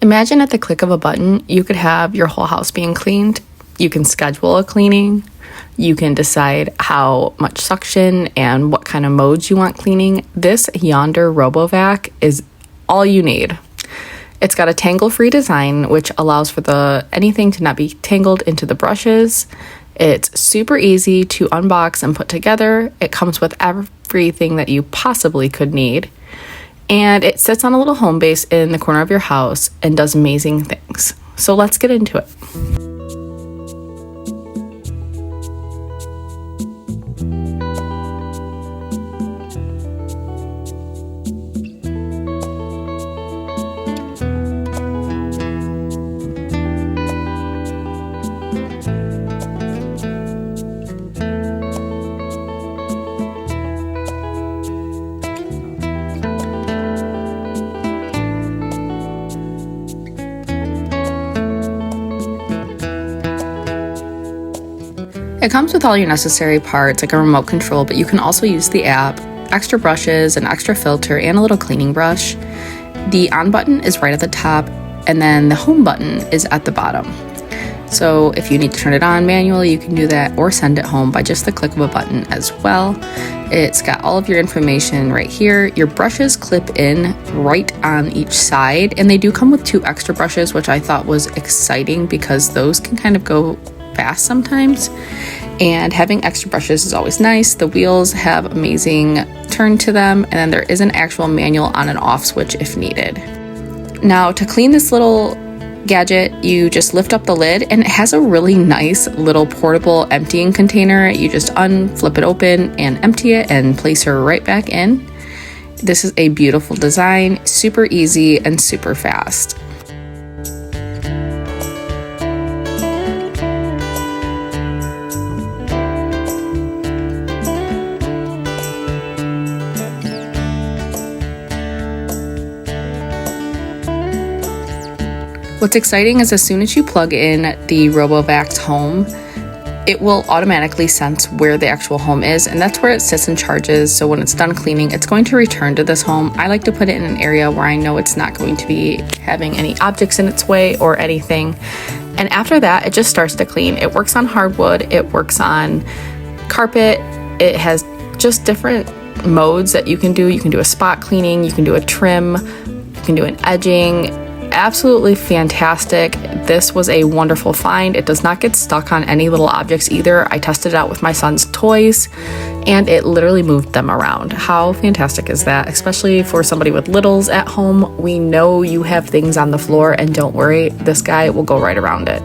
Imagine at the click of a button, you could have your whole house being cleaned. You can schedule a cleaning. You can decide how much suction and what kind of modes you want cleaning. This Yonnder Robovac is all you need. It's got a tangle-free design, which allows for anything to not be tangled into the brushes. It's super easy to unbox and put together. It comes with everything that you possibly could need. And it sits on a little home base in the corner of your house and does amazing things. So let's get into it. It comes with all your necessary parts, like a remote control, but you can also use the app, extra brushes, an extra filter, and a little cleaning brush. The on button is right at the top, and then the home button is at the bottom. So if you need to turn it on manually, you can do that, or send it home by just the click of a button as well. It's got all of your information right here. Your brushes clip in right on each side, and they do come with 2 extra brushes, which I thought was exciting because those can kind of go fast sometimes, and having extra brushes is always nice. The wheels have amazing turn to them, and then there is an actual manual on and off switch if needed. Now, to clean this little gadget, you just lift up the lid, and it has a really nice little portable emptying container. You just flip it open and empty it and place her right back in. This is a beautiful design, super easy and super fast. What's exciting is as soon as you plug in the Robovac's home, it will automatically sense where the actual home is, and that's where it sits and charges. So when it's done cleaning, it's going to return to this home. I like to put it in an area where I know it's not going to be having any objects in its way or anything. And after that, it just starts to clean. It works on hardwood, it works on carpet. It has just different modes that you can do. You can do a spot cleaning, you can do a trim, you can do an edging. Absolutely fantastic. This was a wonderful find. It does not get stuck on any little objects either. I tested it out with my son's toys, and it literally moved them around. How fantastic is that? Especially for somebody with littles at home. We know you have things on the floor, and don't worry, this guy will go right around it.